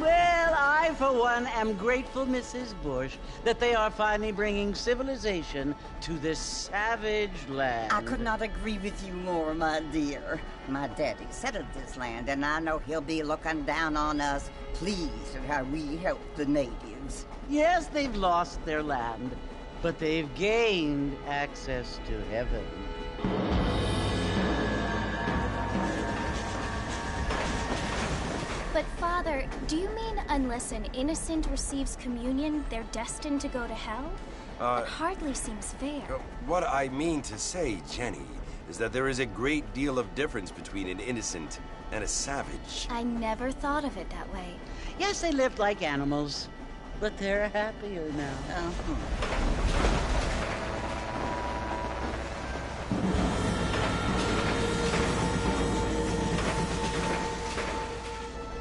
Well, I, for one, am grateful, Mrs. Bush, that they are finally bringing civilization to this savage land. I could not agree with you more, my dear. My daddy settled this land, and I know he'll be looking down on us, pleased at how we help the natives. Yes, they've lost their land, but they've gained access to heaven. But, Father, do you mean unless an innocent receives communion, they're destined to go to hell? That hardly seems fair. What I mean to say, Jenny, is that there is a great deal of difference between an innocent and a savage. I never thought of it that way. Yes, they lived like animals, but they're happier now.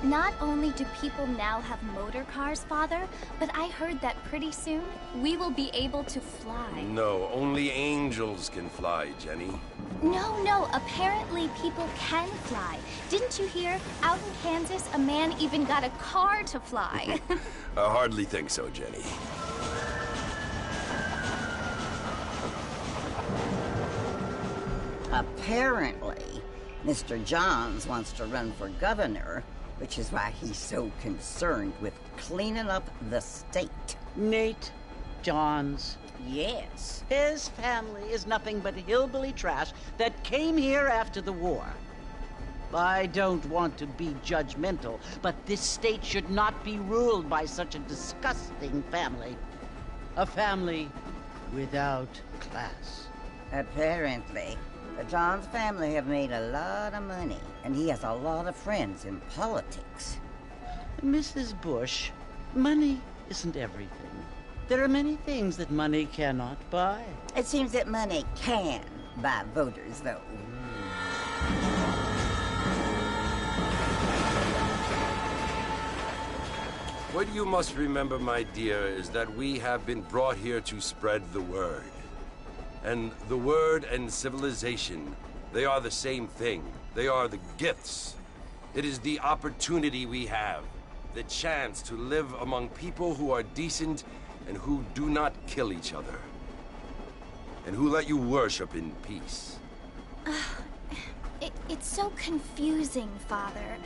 Not only do people now have motor cars, Father, but I heard that pretty soon we will be able to fly. No, only angels can fly, Jenny. No, apparently people can fly. Didn't you hear? Out in Kansas, a man even got a car to fly. I hardly think so, Jenny. Apparently, Mr. Johns wants to run for governor, which is why he's so concerned with cleaning up the state. Nate Johns. Yes. His family is nothing but hillbilly trash that came here after the war. I don't want to be judgmental, but this state should not be ruled by such a disgusting family. A family without class. Apparently. The Johns family have made a lot of money, and he has a lot of friends in politics. Mrs. Bush, money isn't everything. There are many things that money cannot buy. It seems that money can buy voters, though. What you must remember, my dear, is that we have been brought here to spread the word. And the word and civilization, they are the same thing. They are the gifts. It is the opportunity we have, the chance to live among people who are decent and who do not kill each other, and who let you worship in peace. It's so confusing, Father.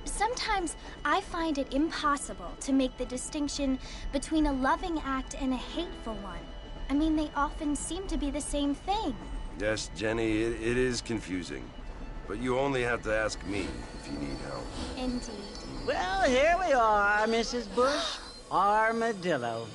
Sometimes I find it impossible to make the distinction between a loving act and a hateful one. I mean, they often seem to be the same thing. Yes, Jenny, it is confusing. But you only have to ask me if you need help. Indeed. Well, here we are, Mrs. Bush. Armadillo.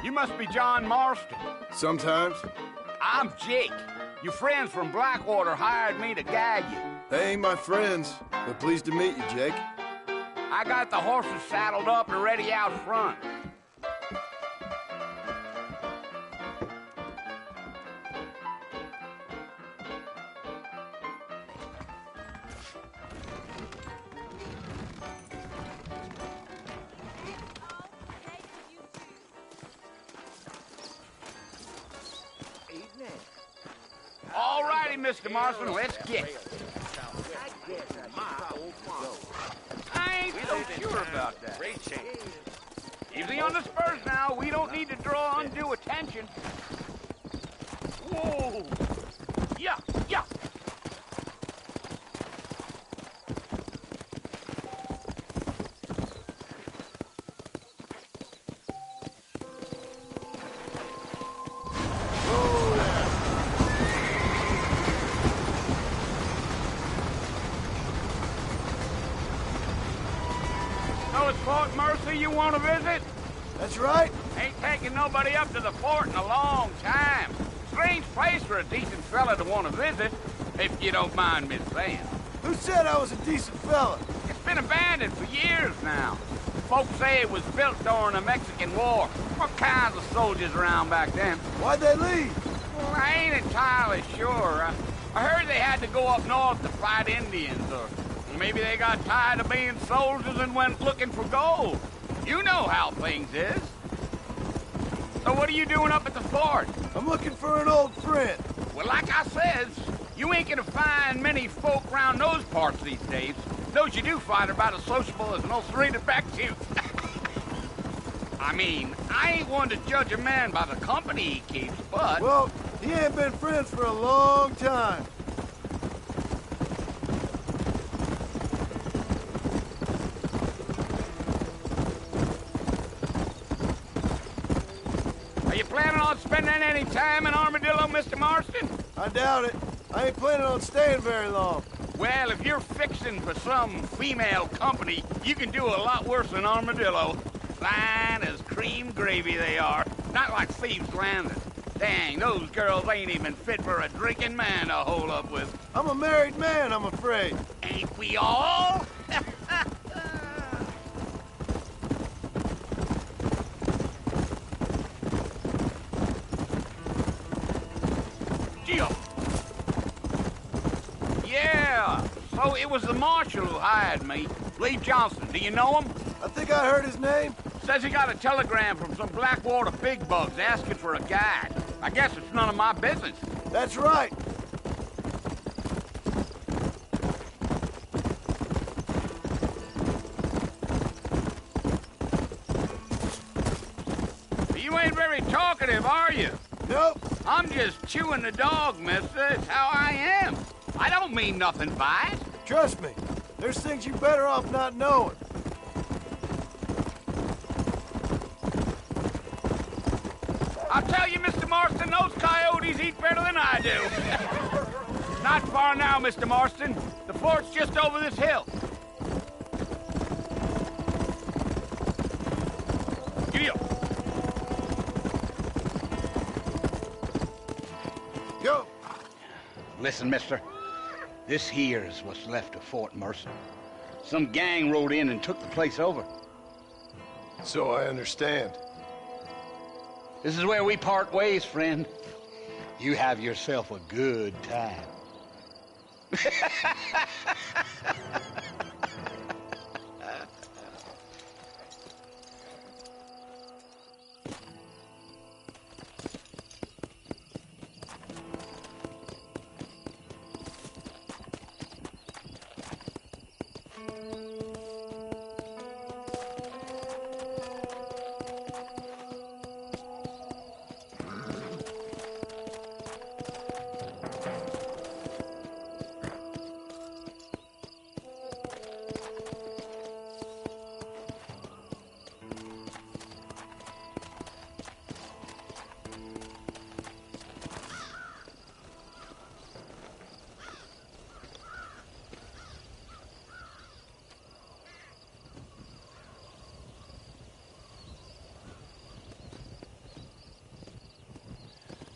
You must be John Marston. Sometimes. I'm Jake. Your friends from Blackwater hired me to guide you. They ain't my friends, but pleased to meet you, Jake. I got the horses saddled up and ready out front. All righty, Mr. Marston, let's get it. I ain't so sure about that. Easy on the spurs now. We don't need to draw undue attention. Whoa! Yeah, yeah. Fort Mercy you want to visit? That's right. Ain't taking nobody up to the fort in a long time. Strange place for a decent fella to want to visit, if you don't mind me saying. Who said I was a decent fella? It's been abandoned for years now. Folks say it was built during the Mexican War. What kinds of soldiers around back then? Why'd they leave? Well, I ain't entirely sure. I heard they had to go up north to fight Indians, or maybe they got tired of being soldiers and went looking for gold. You know how things is. So what are you doing up at the fort? I'm looking for an old friend. Well, like I says, you ain't gonna find many folk round those parts these days. Those you do find are about as sociable as an old serene back to. I mean, I ain't one to judge a man by the company he keeps, but... Well, he ain't been friends for a long time. Are you planning on spending any time in Armadillo, Mr. Marston? I doubt it. I ain't planning on staying very long. Well, if you're fixing for some female company, you can do a lot worse than Armadillo. Fine as cream gravy they are. Not like Thieves' Landing. Dang, those girls ain't even fit for a drinking man to hole up with. I'm a married man, I'm afraid. Ain't we all? Yeah, so it was the marshal who hired me. Lee Johnson, do you know him? I think I heard his name. Says he got a telegram from some Blackwater big bugs asking for a guide. I guess it's none of my business. That's right. You ain't very talkative, are you? Nope. I'm just chewing the dog, mister. It's how I am. I don't mean nothing by it. Trust me. There's things you're better off not knowing. I'll tell you, Mr. Marston, those coyotes eat better than I do. Not far now, Mr. Marston. The fort's just over this hill. Giddy up. Go. Listen, mister. This here's what's left of Fort Mercy. Some gang rode in and took the place over. So I understand. This is where we part ways, friend. You have yourself a good time.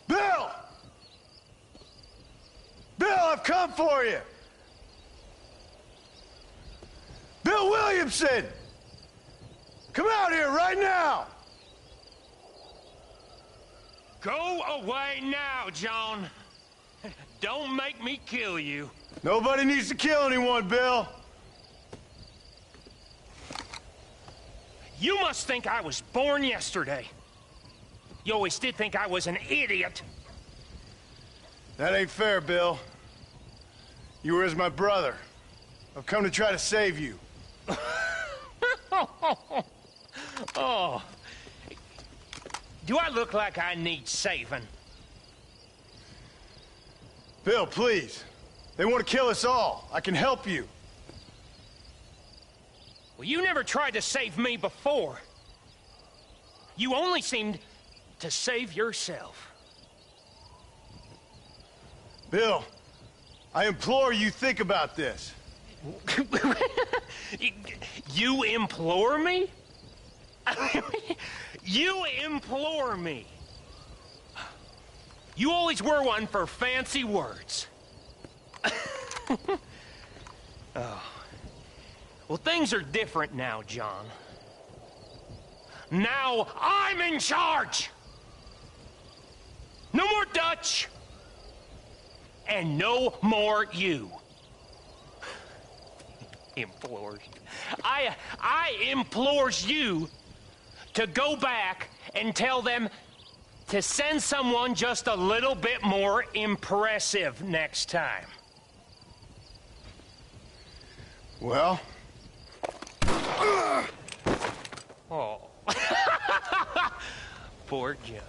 Bill! Bill, I've come for you! Bill Williamson! Come out here right now! Go away now, John. Don't make me kill you. Nobody needs to kill anyone, Bill. You must think I was born yesterday. You always did think I was an idiot. That ain't fair, Bill. You were as my brother. I've come to try to save you. Oh. Do I look like I need saving? Bill, please. They want to kill us all. I can help you. Well, you never tried to save me before. You only seemed to save yourself. Bill, I implore you think about this. You implore me? You implore me? You always were one for fancy words. Oh. Well, things are different now, John. Now I'm in charge! No more Dutch! And no more you. Implores. I implores you to go back and tell them to send someone just a little bit more impressive next time. Well? Oh. Poor John.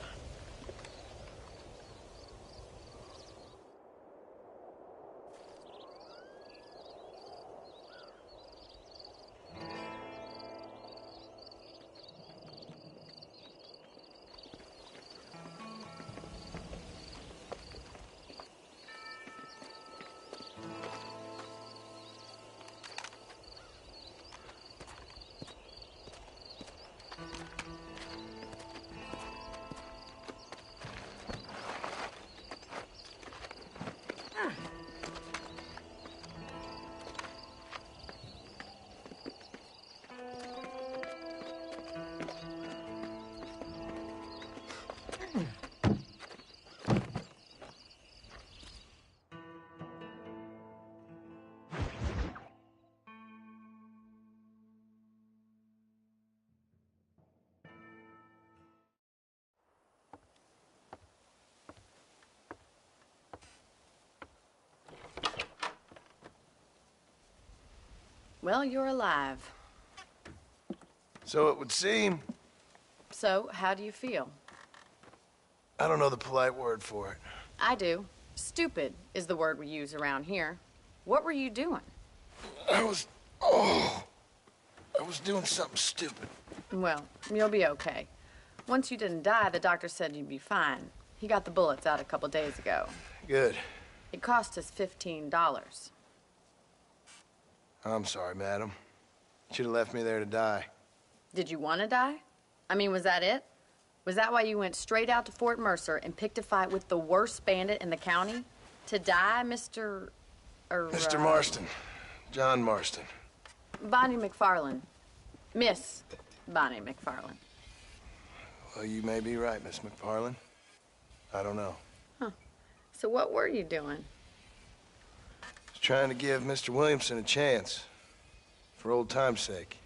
Well, you're alive. So it would seem. So, how do you feel? I don't know the polite word for it. I do. Stupid is the word we use around here. What were you doing? I was doing something stupid. Well, you'll be okay. Once you didn't die, the doctor said you'd be fine. He got the bullets out a couple days ago. Good. It cost us $15. I'm sorry, madam. Should have left me there to die. Did you want to die? I mean, was that it? Was that why you went straight out to Fort Mercer and picked a fight with the worst bandit in the county? To die, Mr. Mr. Marston. John Marston. Bonnie McFarland. Miss Bonnie McFarland. Well, you may be right, Miss McFarland. I don't know. Huh. So what were you doing? Just trying to give Mr. Williamson a chance. For old time's sake.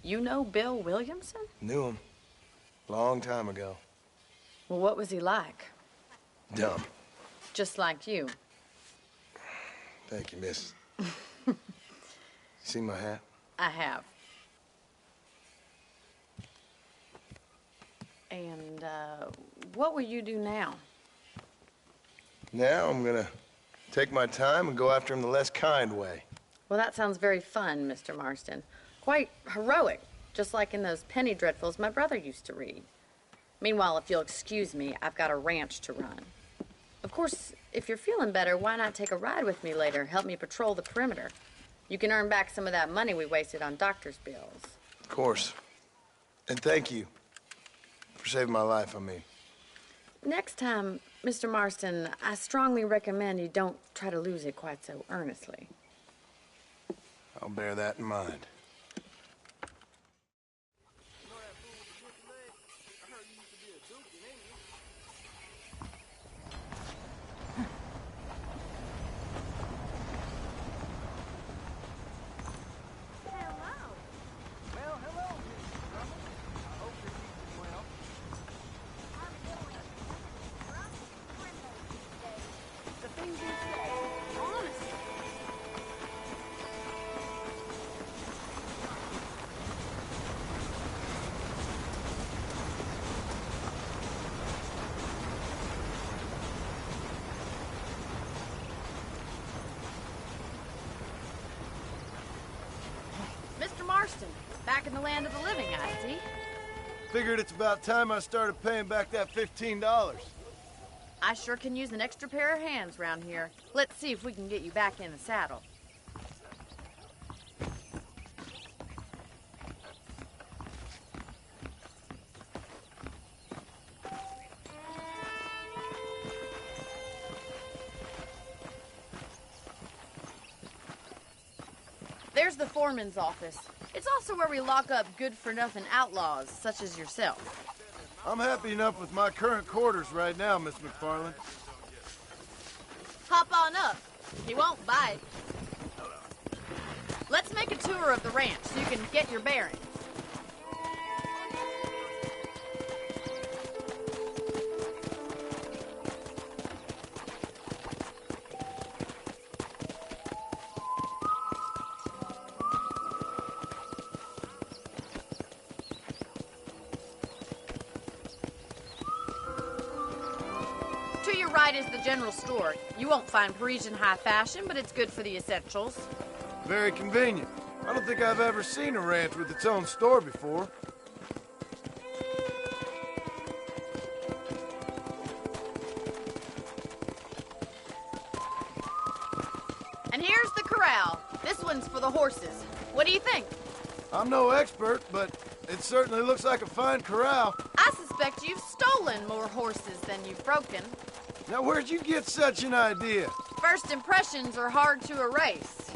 You know Bill Williamson? Knew him. Long time ago. Well, what was he like? Dumb. Just like you. Thank you, miss. See my hat? I have. And, what will you do now? Now I'm gonna take my time and go after him the less kind way. Well, that sounds very fun, Mr. Marston. Quite heroic, just like in those penny dreadfuls my brother used to read. Meanwhile, if you'll excuse me, I've got a ranch to run. Of course, if you're feeling better, why not take a ride with me later? Help me patrol the perimeter. You can earn back some of that money we wasted on doctor's bills. Of course. And thank you for saving my life, I mean. Next time, Mr. Marston, I strongly recommend you don't try to lose it quite so earnestly. I'll bear that in mind. Mr. Marston, back in the land of the living, I see. Figured it's about time I started paying back that $15. I sure can use an extra pair of hands round here. Let's see if we can get you back in the saddle. There's the foreman's office. It's also where we lock up good-for-nothing outlaws, such as yourself. I'm happy enough with my current quarters right now, Miss McFarland. Hop on up. He won't bite. Let's make a tour of the ranch so you can get your bearings. To your right is the general store. You won't find Parisian high fashion, but it's good for the essentials. Very convenient. I don't think I've ever seen a ranch with its own store before. And here's the corral. This one's for the horses. What do you think? I'm no expert, but it certainly looks like a fine corral. I suspect you've stolen more horses than you've broken. Now, where'd you get such an idea? First impressions are hard to erase.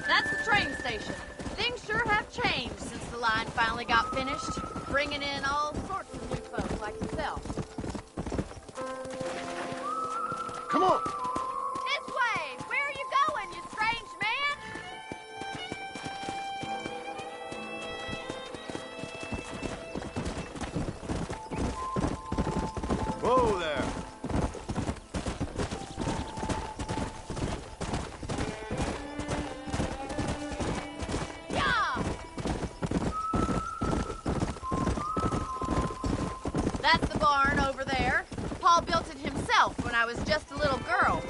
That's the train station. Things sure have changed since the line finally got finished, bringing in all sorts of new folks like yourself. Come on. This way! Where are you going, you strange man? Whoa there. That's the barn over there. Paul built it himself when I was just a little girl.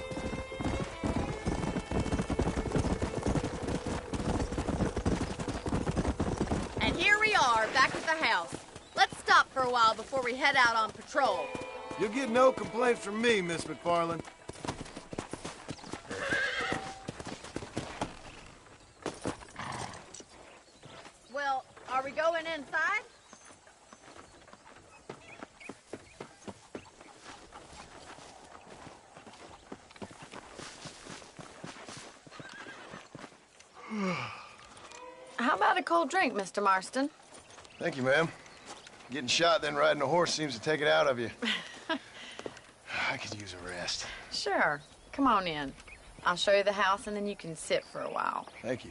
And here we are, back at the house. Let's stop for a while before we head out on patrol. You'll get no complaints from me, Miss McFarland. Well, are we going inside? How about a cold drink, Mr. Marston? Thank you, ma'am. Getting shot, then riding a horse seems to take it out of you. I could use a rest. Sure. Come on in. I'll show you the house, and then you can sit for a while. Thank you.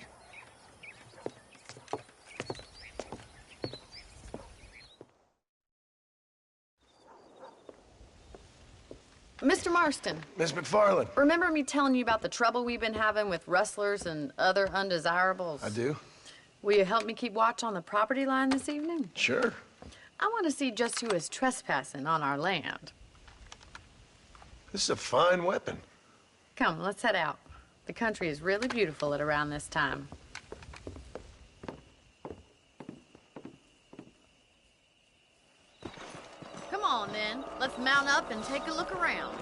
Mr. Marston. Miss McFarland. Remember me telling you about the trouble we've been having with rustlers and other undesirables? I do. Will you help me keep watch on the property line this evening? Sure. I want to see just who is trespassing on our land. This is a fine weapon. Come, let's head out. The country is really beautiful at around this time. Come on, then. Let's mount up and take a look around.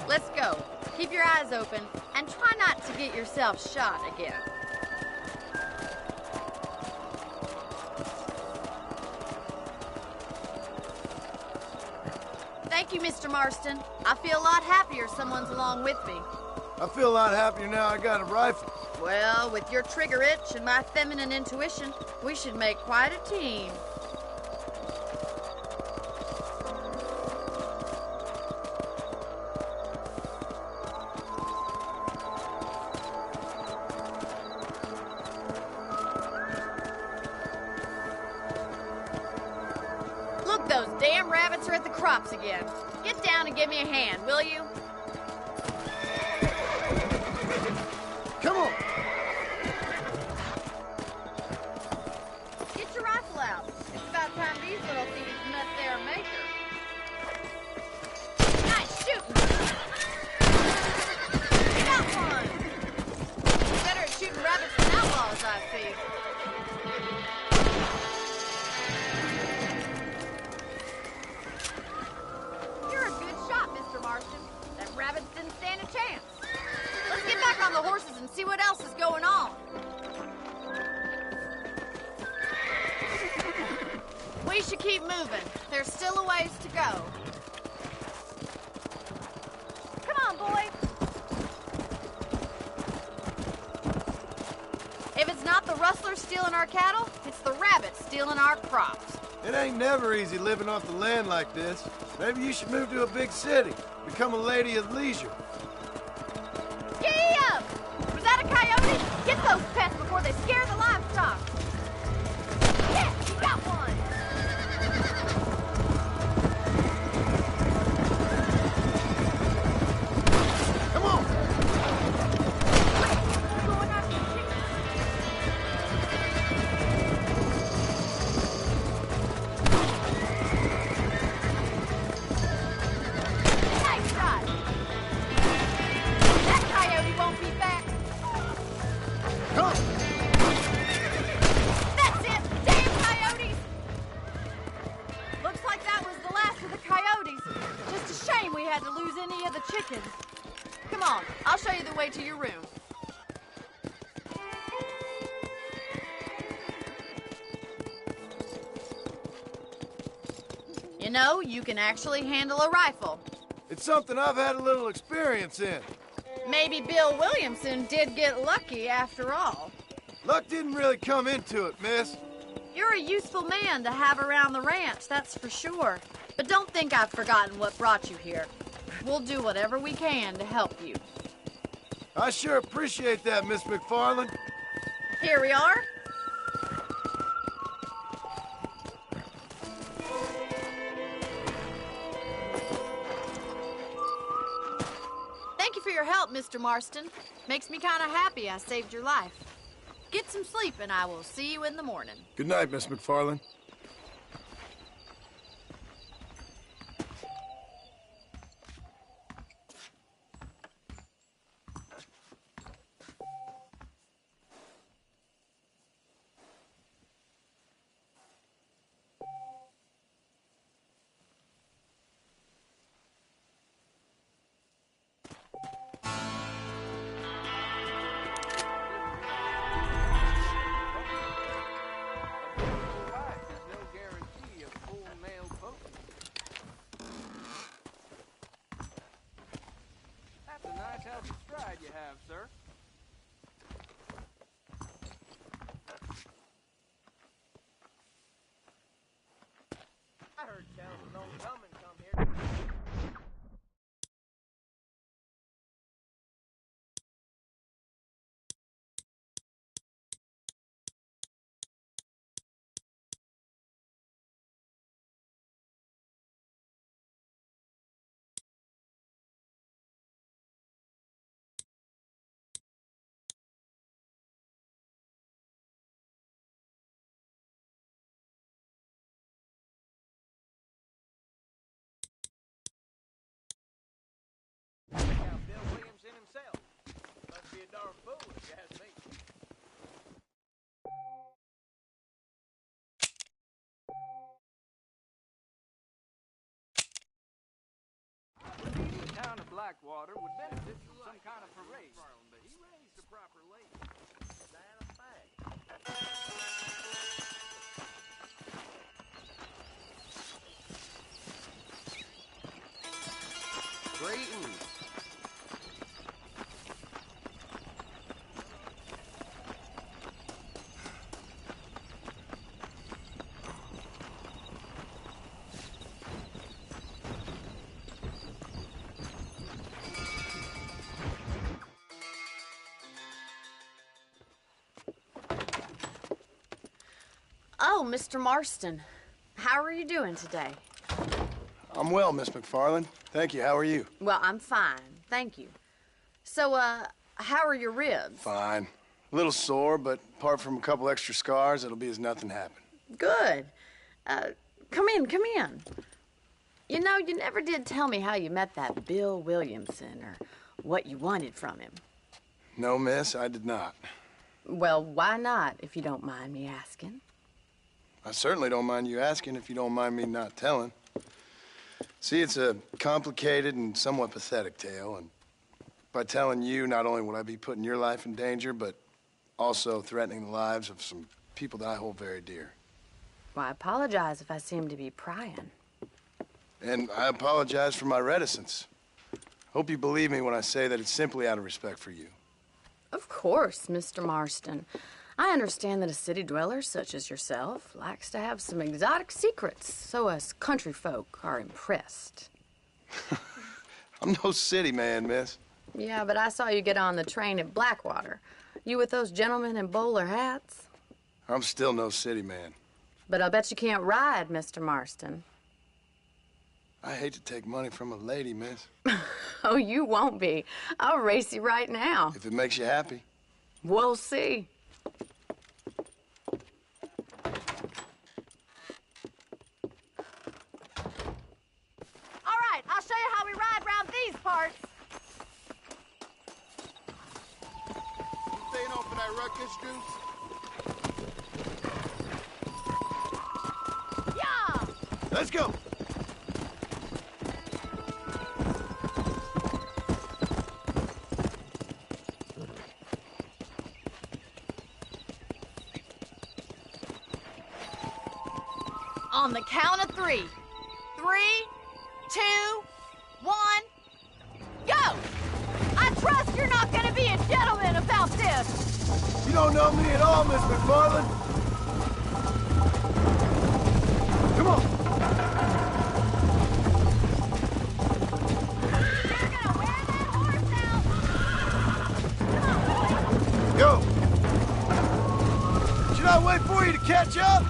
Let's go. Keep your eyes open and try not to get yourself shot again. Thank you, Mr. Marston. I feel a lot happier someone's along with me. I feel a lot happier now I got a rifle. Well, with your trigger itch and my feminine intuition, we should make quite a team. Look, those damn rabbits are at the crops again. Get down and give me a hand, will you? Come on. Get your rifle out. It's about time these little thieves met their maker. Nice shooting. You got one. Better at shooting rabbits than outlaws, I see. You're a good shot, Mr. Marston. We should keep moving. There's still a ways to go. Come on, boys. If it's not the rustlers stealing our cattle, it's the rabbits stealing our crops. It ain't never easy living off the land like this. Maybe you should move to a big city. Become a lady of leisure. Giddy up! Was that a coyote? Get those pests before they scare the livestock. Yes, you got one! Come on! Going after the chickens. Nice shot! That coyote won't be back. Come! That's it! Damn coyotes! Looks like that was the last of the coyotes. Just a shame we had to lose any of the chickens. Come on, I'll show you the way to your room. You know, you can actually handle a rifle. It's something I've had a little experience in. Maybe Bill Williamson did get lucky after all. Luck didn't really come into it, miss. You're a useful man to have around the ranch, that's for sure. But don't think I've forgotten what brought you here. We'll do whatever we can to help you. I sure appreciate that, Miss McFarland. Here we are. Thank you for your help, Mr. Marston. Makes me kind of happy I saved your life. Get some sleep and I will see you in the morning. Good night, Miss McFarland. You have, sir. I heard tell was on coming come here. Bill Williamson himself. Must be a darn fool if you ask me. The town of Blackwater would benefit from some kind of parade. But he raised the proper lady. Santa Fe. Greetings. Oh, Mr. Marston. How are you doing today? I'm well, Miss McFarland. Thank you. How are you? Well, I'm fine. Thank you. So, how are your ribs? Fine. A little sore, but apart from a couple extra scars, it'll be as nothing happened. Good. Come in, come in. You know, you never did tell me how you met that Bill Williamson or what you wanted from him. No, miss, I did not. Well, why not, if you don't mind me asking? I certainly don't mind you asking if you don't mind me not telling. See, it's a complicated and somewhat pathetic tale, and by telling you, not only would I be putting your life in danger, but also threatening the lives of some people that I hold very dear. Well, I apologize if I seem to be prying. And I apologize for my reticence. Hope you believe me when I say that it's simply out of respect for you. Of course, Mr. Marston. I understand that a city dweller such as yourself likes to have some exotic secrets, so us country folk are impressed. I'm no city man, miss. Yeah, but I saw you get on the train at Blackwater. You with those gentlemen in bowler hats? I'm still no city man. But I'll bet you can't ride, Mr. Marston. I hate to take money from a lady, miss. Oh, you won't be. I'll race you right now. If it makes you happy. We'll see. All right, I'll show you how we ride around these parts. You staying on for that ruckus, Goose? Yeah! Let's go! On the count of 3. 3, 2, 1, go! I trust you're not gonna be a gentleman about this. You don't know me at all, Miss McFarland. Come on. You're gonna wear that horse out. Come on, boy. Go. Should I wait for you to catch up?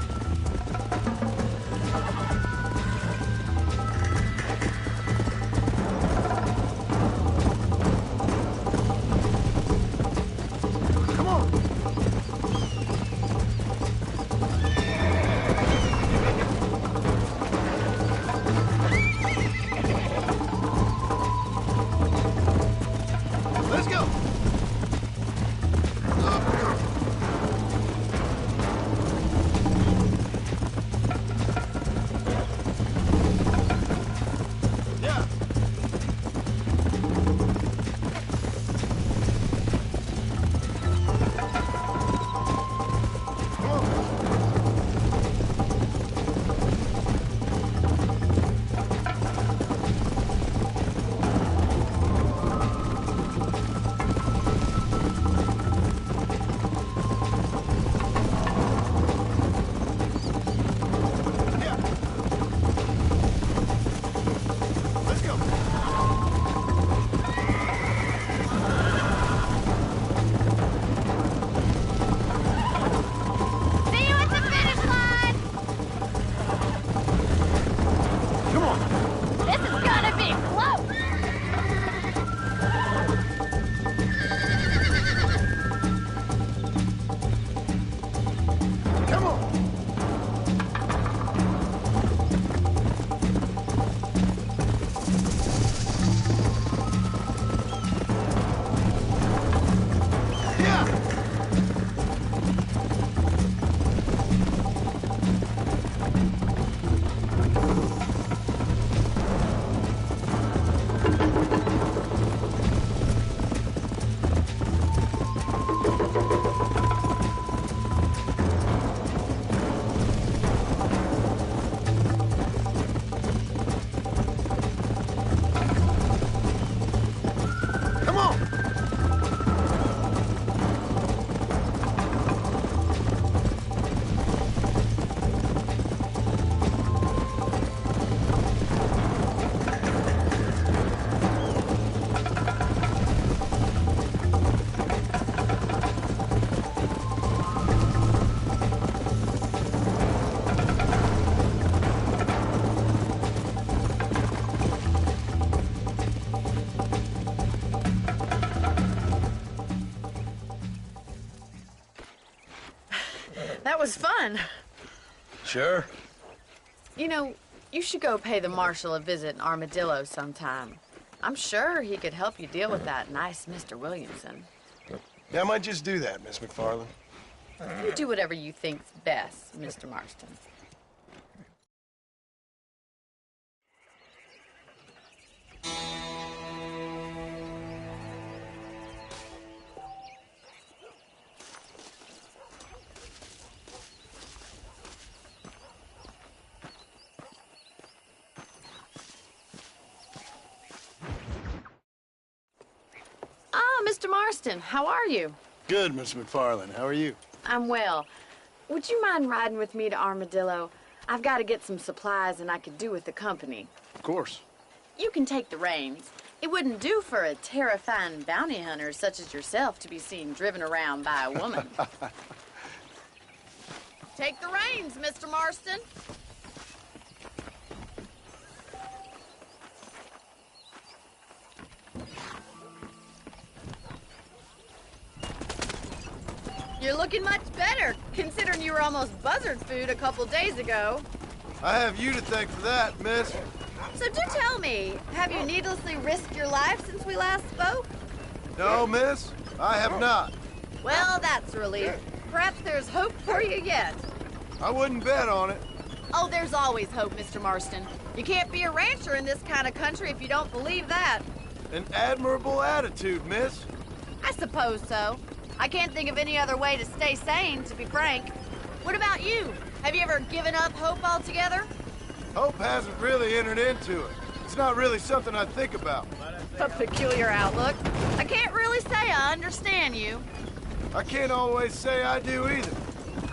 Let's go! Yeah. Come on. Yeah. Let's go. See you at the finish line. Come on. This is gonna be close. Come on. Yeah. Come on. That was fun. Sure. You know, you should go pay the marshal a visit in Armadillo sometime. I'm sure he could help you deal with that nice Mr. Williamson. Yeah, I might just do that, Miss McFarland. You do whatever you think's best, Mr. Marston. Mr. Marston, how are you? Good, Miss McFarland. How are you? I'm well. Would you mind riding with me to Armadillo? I've got to get some supplies and I could do with the company. Of course. You can take the reins. It wouldn't do for a terrifying bounty hunter such as yourself to be seen driven around by a woman. Take the reins, Mr. Marston. You're looking much better, considering you were almost buzzard food a couple days ago. I have you to thank for that, miss. So do tell me, have you needlessly risked your life since we last spoke? No, miss, I have not. Well, that's a relief. Perhaps there's hope for you yet. I wouldn't bet on it. Oh, there's always hope, Mr. Marston. You can't be a rancher in this kind of country if you don't believe that. An admirable attitude, miss. I suppose so. I can't think of any other way to stay sane, to be frank. What about you? Have you ever given up hope altogether? Hope hasn't really entered into it. It's not really something I think about. A peculiar outlook. I can't really say I understand you. I can't always say I do either.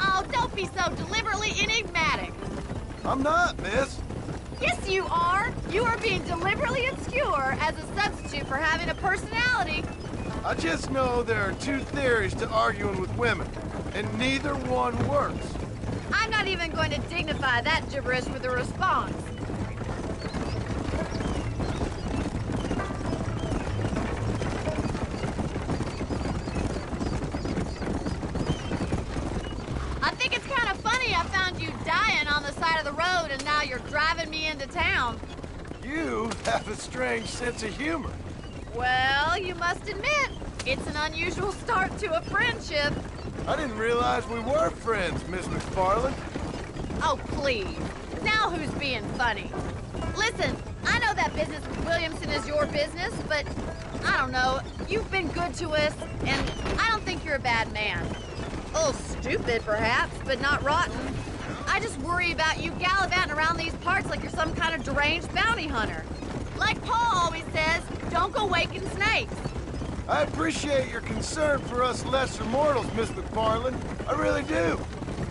Oh, don't be so deliberately enigmatic. I'm not, miss. Yes, you are. You are being deliberately obscure as a substitute for having a personality. I just know there are two theories to arguing with women, and neither one works. I'm not even going to dignify that gibberish with a response. I think it's kind of funny I found you dying on the side of the road and now you're driving me into town. You have a strange sense of humor. Well, you must admit, it's an unusual start to a friendship. I didn't realize we were friends, Miss McFarland. Oh, please. Now who's being funny? Listen, I know that business with Williamson is your business, but I don't know. You've been good to us, and I don't think you're a bad man. A little stupid, perhaps, but not rotten. I just worry about you gallivanting around these parts like you're some kind of deranged bounty hunter. Like Paul always says, don't go waking snakes. I appreciate your concern for us lesser mortals, Miss McFarland. I really do.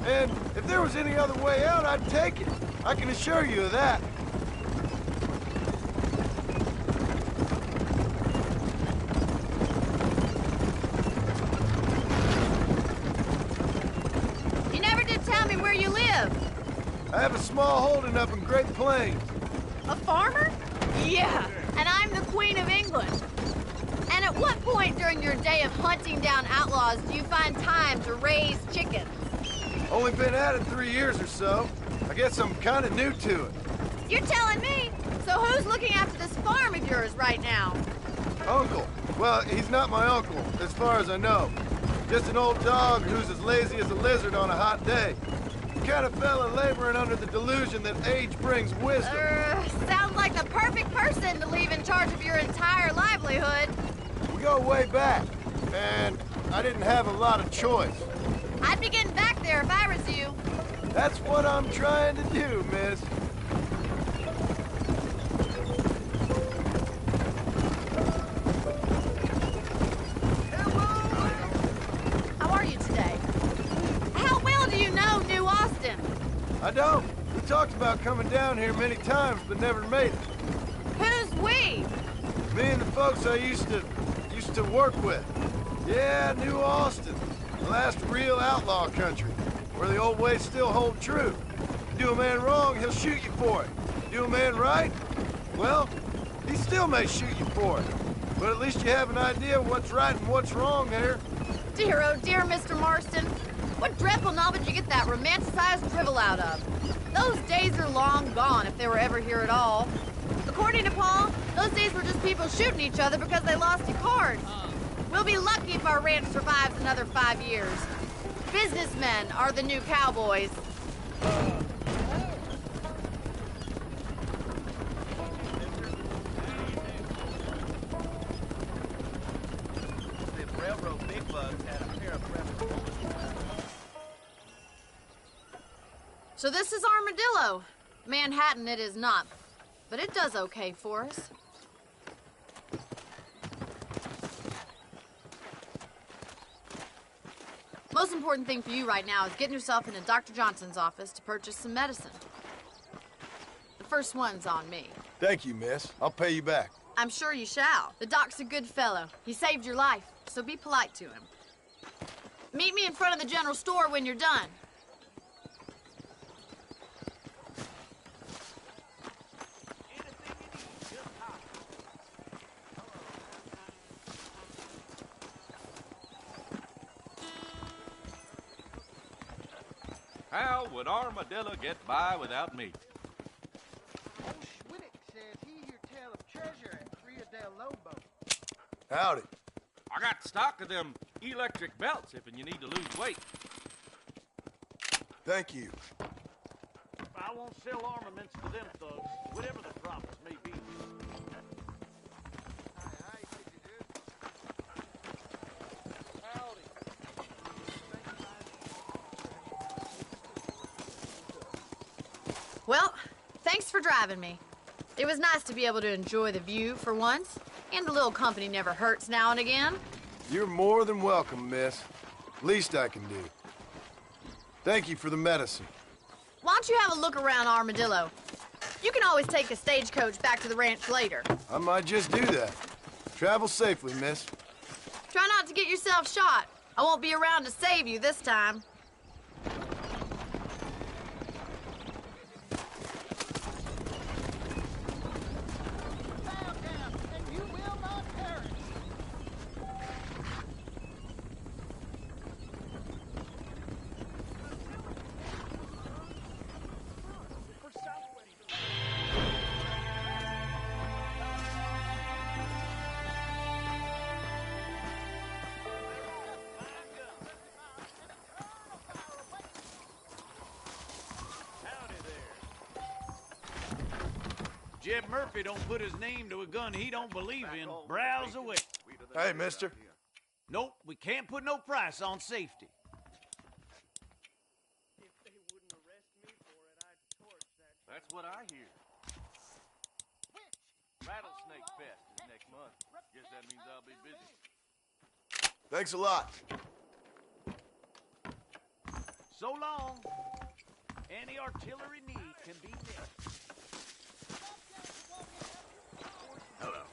And if there was any other way out, I'd take it. I can assure you of that. You never did tell me where you live. I have a small holding up in Great Plains. A farmer? Yeah, and I'm the Queen of England. And at what point during your day of hunting down outlaws do you find time to raise chickens? Only been at it 3 years or so. I guess I'm kind of new to it. You're telling me? So who's looking after this farm of yours right now? Uncle. Well, he's not my uncle, as far as I know. Just an old dog who's as lazy as a lizard on a hot day. The kind of fella laboring under the delusion that age brings wisdom. Sounds like the perfect person to leave in charge of your entire livelihood. We go way back, and I didn't have a lot of choice. I'd be getting back there if I was you. That's what I'm trying to do, miss. How are you today? How well do you know New Austin? I don't. We talked about coming down here many times, but never made it. Who's we? Me and the folks I used to work with. Yeah, New Austin. The last real outlaw country, where the old ways still hold true. You do a man wrong, he'll shoot you for it. Do a man right, well, he still may shoot you for it. But at least you have an idea of what's right and what's wrong there. Dear, oh dear, Mr. Marston. What dreadful novel did you get that romanticized drivel out of? Those days are long gone, if they were ever here at all. According to Paul, those days were just people shooting each other because they lost at cards. We'll be lucky if our ranch survives another 5 years. Businessmen are the new cowboys. So this is Armadillo. Manhattan it is not, but it does okay for us. Most important thing for you right now is getting yourself into Dr. Johnson's office to purchase some medicine. The first one's on me. Thank you, miss. I'll pay you back. I'm sure you shall. The doc's a good fellow. He saved your life, so be polite to him. Meet me in front of the general store when you're done. How would Armadillo get by without me? Old Schwinnick says he hear tell of treasure at Rio del Lobo. Howdy. I got stock of them electric belts if you need to lose weight. Thank you. I won't sell armaments to them thugs, whatever the profits may be. Well, thanks for driving me. It was nice to be able to enjoy the view for once, and a little company never hurts now and again. You're more than welcome, miss. Least I can do. Thank you for the medicine. Why don't you have a look around Armadillo? You can always take a stagecoach back to the ranch later. I might just do that. Travel safely, miss. Try not to get yourself shot. I won't be around to save you this time. Jeb Murphy don't put his name to a gun he don't believe in. Browse away. Hey, mister. Nope, we can't put no price on safety. If they wouldn't arrest me for it, I'd torch that. That's what I hear. Rattlesnake Fest is next month. Guess that means I'll be busy. Thanks a lot. So long. Any artillery need can be met. Hello.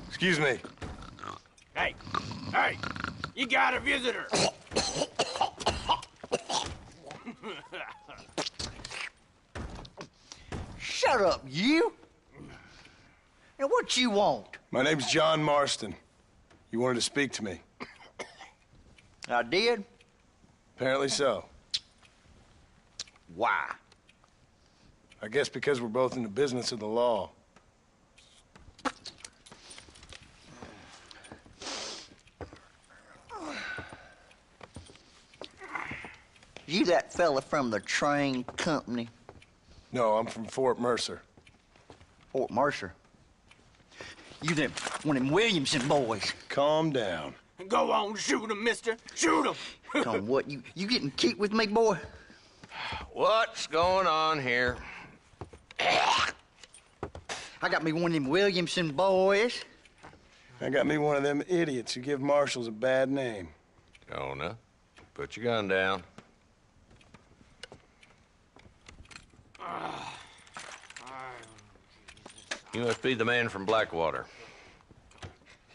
Excuse me. Hey, hey, you got a visitor. Shut up, you! Now, what you want? My name's John Marston. You wanted to speak to me. I did? Apparently so. Why? I guess because we're both in the business of the law. You that fella from the train company? No, I'm from Fort Mercer. Fort Mercer? You them, one of them Williamson boys. Calm down. Go on, shoot him, mister. Shoot him. Come on, what, you getting cute with me, boy? What's going on here? I got me one of them Williamson boys. I got me one of them idiots who give marshals a bad name. Jonah, put your gun down. You must be the man from Blackwater.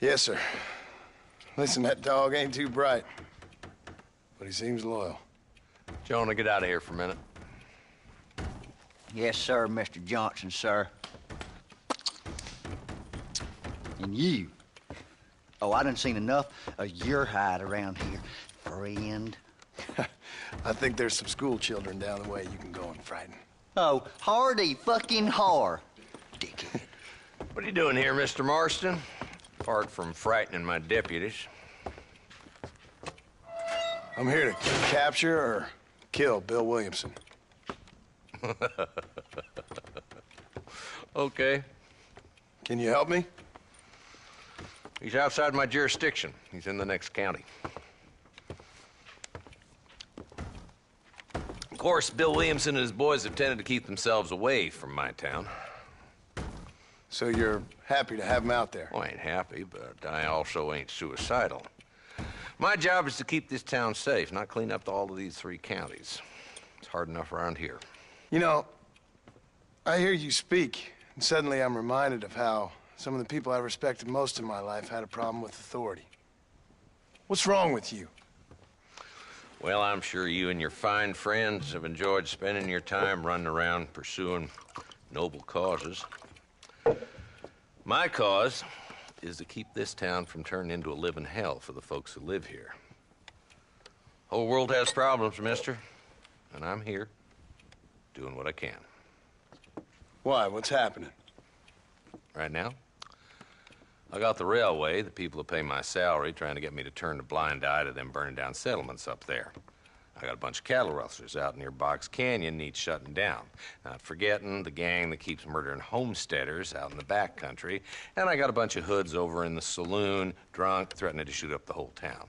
Yes, sir. Listen, that dog ain't too bright, but he seems loyal. Jonah, get out of here for a minute. Yes, sir, Mr. Johnson, sir. And you. Oh, I done seen enough of your hide around here, friend. I think there's some school children down the way you can go and frighten. Oh, hardy fucking har. Dickhead. What are you doing here, Mr. Marston? Apart from frightening my deputies. I'm here to capture or kill Bill Williamson. Okay. Can you help me? He's outside my jurisdiction. He's in the next county. Of course, Bill Williamson and his boys have tended to keep themselves away from my town. So you're happy to have him out there? Well, I ain't happy, but I also ain't suicidal. My job is to keep this town safe, not clean up all of these 3 counties. It's hard enough around here. You know, I hear you speak, and suddenly I'm reminded of how some of the people I respected most in my life had a problem with authority. What's wrong with you? Well, I'm sure you and your fine friends have enjoyed spending your time running around pursuing noble causes. My cause is to keep this town from turning into a living hell for the folks who live here. Whole world has problems, mister, and I'm here doing what I can. Why? What's happening? Right now, I got the railway, the people who pay my salary, trying to get me to turn a blind eye to them burning down settlements up there. I got a bunch of cattle rustlers out near Box Canyon needs shutting down. Not forgetting the gang that keeps murdering homesteaders out in the back country. And I got a bunch of hoods over in the saloon, drunk, threatening to shoot up the whole town.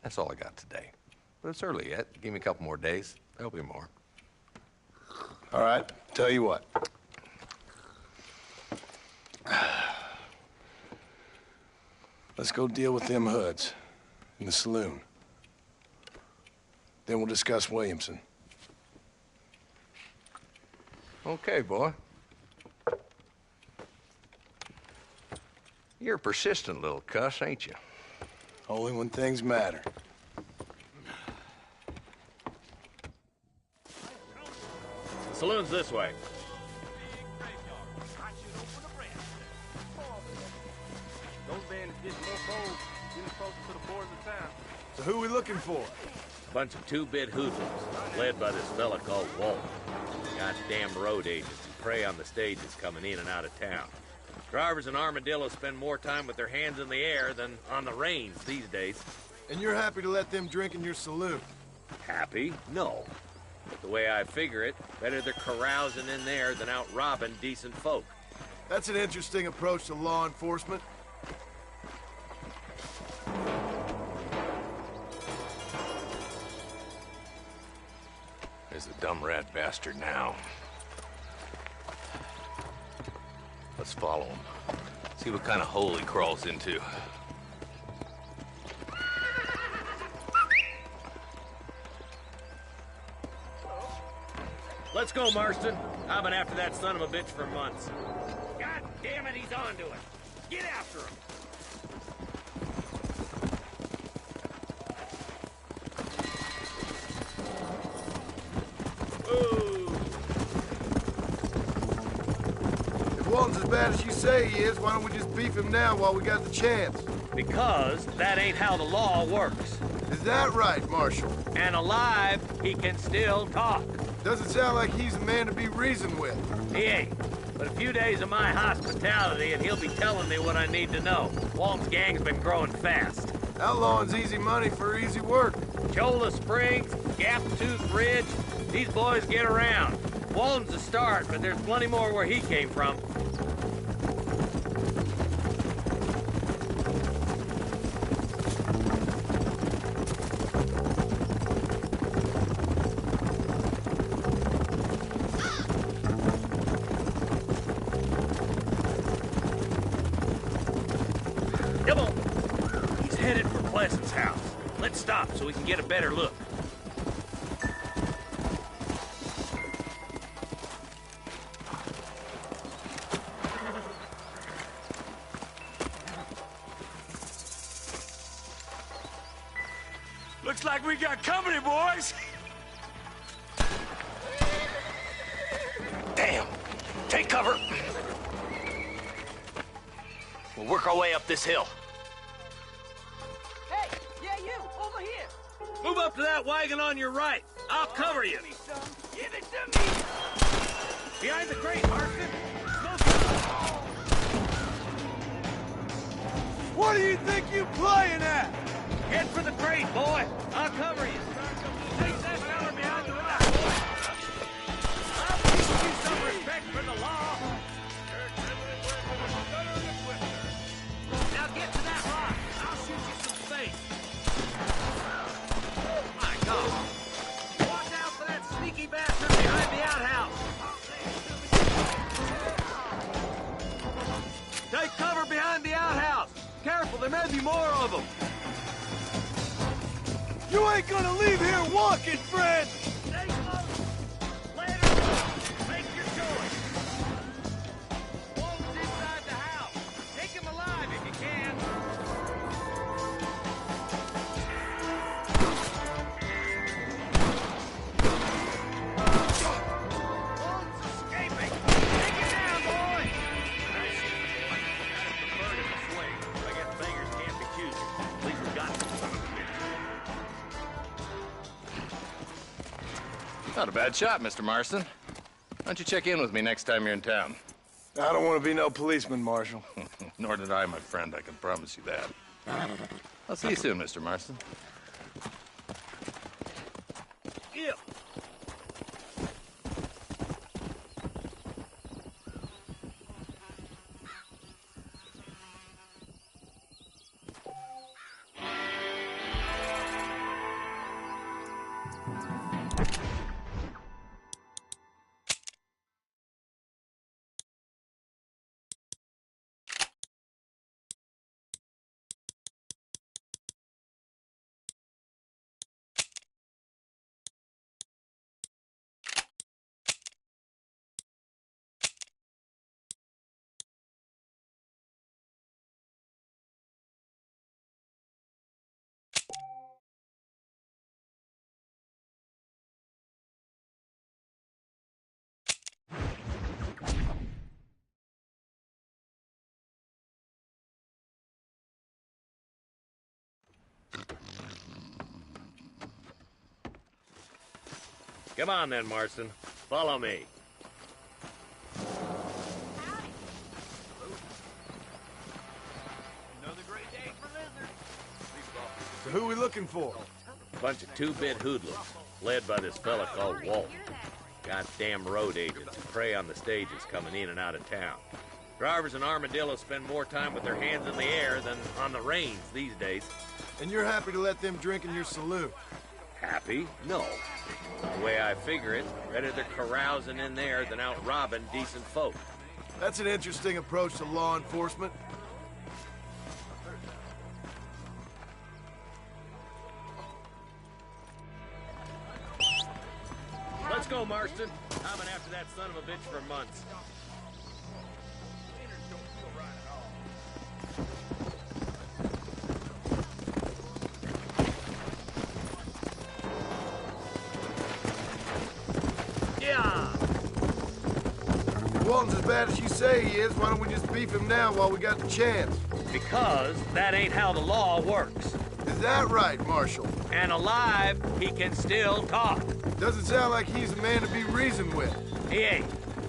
That's all I got today. But it's early yet. Give me a couple more days. There'll be more. All right, tell you what. Let's go deal with them hoods in the saloon. Then we'll discuss Williamson. Okay, boy. You're a persistent little cuss, ain't you? Only when things matter. The saloon's this way. Those bandits get more bold, getting closer to the borders of town. So who are we looking for? Bunch of 2-bit hoodlums, led by this fella called Walt. Goddamn road agents who prey on the stages coming in and out of town. Drivers in Armadillo spend more time with their hands in the air than on the reins these days. And you're happy to let them drink in your saloon? Happy? No. But the way I figure it, better they're carousing in there than out robbing decent folk. That's an interesting approach to law enforcement. There's the dumb rat bastard now. Let's follow him. See what kind of hole he crawls into. Let's go, Marston. I've been after that son of a bitch for months. God damn it, he's on to it. Get after him. If Walton's as bad as you say he is, why don't we just beef him now while we got the chance? Because that ain't how the law works. Is that right, Marshal? And alive, he can still talk. Doesn't sound like he's a man to be reasoned with. He ain't. But a few days of my hospitality and he'll be telling me what I need to know. Walton's gang's been growing fast. Outlawing's easy money for easy work. Cholla Springs, Gap Tooth Ridge, these boys get around. Walton's a start, but there's plenty more where he came from. Come on. He's headed for Pleasant's house. Let's stop so we can get a better look. Looks like we got company, boys. Damn! Take cover! We'll work our way up this hill. Hey, yeah, you, over here. Move up to that wagon on your right. I'll cover you. Give it to me. Behind the crate, Marston. What do you think you playing at? Head for the crate, boy. I'll cover you. Take that fella behind the rock. I'll teach you some respect for the law. Now get to that rock. I'll shoot you some space. Oh, my God. Watch out for that sneaky bastard behind the outhouse. Take cover behind the outhouse. Careful, there may be more of them. You ain't gonna leave here walking, friend! Stay close. Later, make your choice. Wolf's inside the house. Take him alive if you can. Wolf's escaping. Take him down, boy. Nice shooting, boy. I'd have preferred it this way. I guess beggars can't be choosers. At least we got some son of a bitch. Not a bad shot, Mr. Marston. Why don't you check in with me next time you're in town? I don't want to be no policeman, Marshal. Nor did I, my friend. I can promise you that. I'll see you soon, Mr. Marston. Yeah. Come on then, Marston. Follow me. Another great day for lizards. So who we looking for? Bunch of two-bit hoodlums, led by this fella called Walt. Goddamn road agents who prey on the stages coming in and out of town. Drivers and armadillos spend more time with their hands in the air than on the reins these days. And you're happy to let them drink in your saloon? Happy? No. The way I figure it, better they're carousing in there than out robbing decent folk. That's an interesting approach to law enforcement. Let's go, Marston. I've been after that son of a bitch for months. If Walton's as bad as you say he is, why don't we just beef him down while we got the chance? Because that ain't how the law works. Is that right, Marshal? And alive, he can still talk. Doesn't sound like he's a man to be reasoned with. He ain't.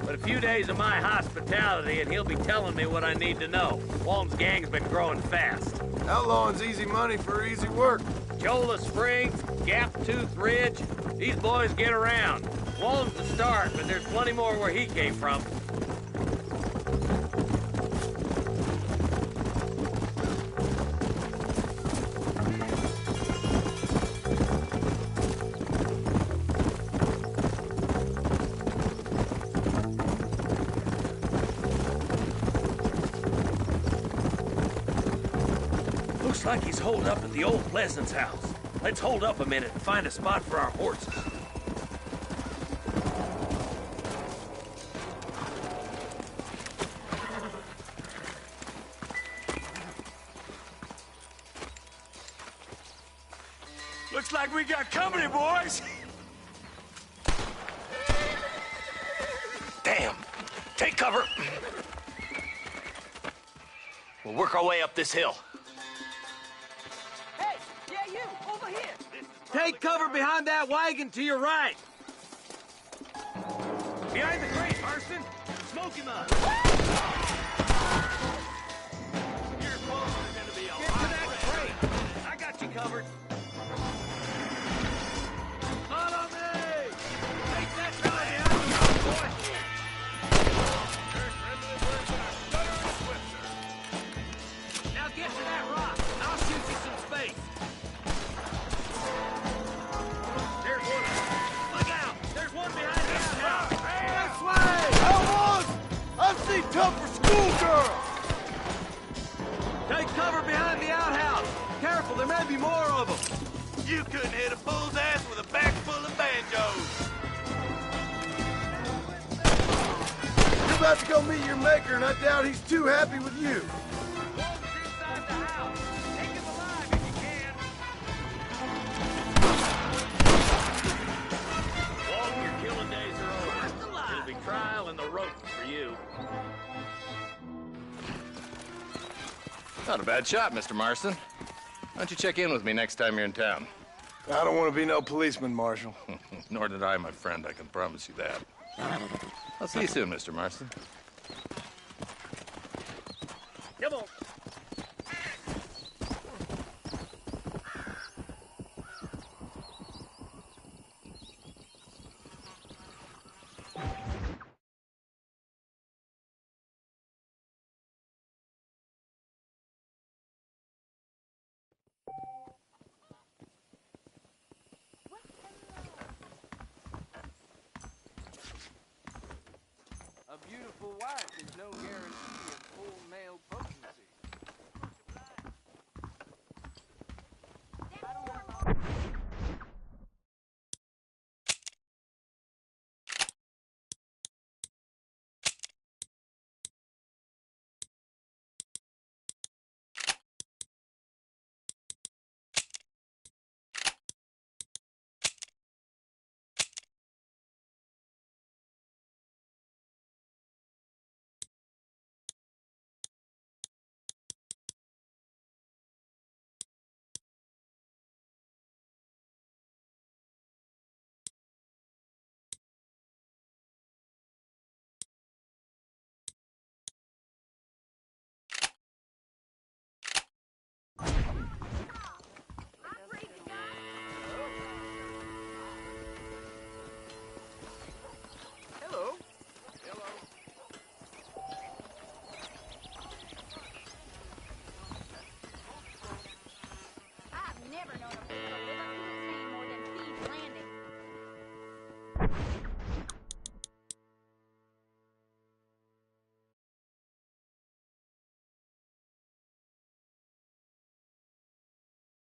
But a few days of my hospitality and he'll be telling me what I need to know. Walton's gang's been growing fast. Outlawing's easy money for easy work. Chola Springs, Gap Tooth Ridge, these boys get around. Walton's the start, but there's plenty more where he came from. Looks like he's holed up at the old Pleasance house. Let's hold up a minute and find a spot for our horses. Looks like we got company, boys. Damn. Take cover. We'll work our way up this hill. Hey, yeah, you, over here. Take cover behind that wagon to your right. Behind the crate, Marston. Smoke him up. Your clothes are gonna be all right. Get to that crate. I got you covered. Follow me! Take that guy behind the rock, boy! Now get to that rock, and I'll shoot you some space. There's one. Look out! There's one behind the outhouse. This way! I've seen tougher schoolgirls! Take cover behind the outhouse. Careful, there may be more of them. You couldn't hit a bull's ass with a bag full of banjos. You're about to go meet your maker, and I doubt he's too happy with you. Walter's inside the house. Take him alive if you can. Walter, your killing days are over. It'll be trial and the rope for you. Not a bad shot, Mr. Marston. Why don't you check in with me next time you're in town? I don't want to be no policeman, Marshal. Nor did I, my friend. I can promise you that. I'll see you soon, Mr. Marston. Come on. A beautiful wife is no guarantee.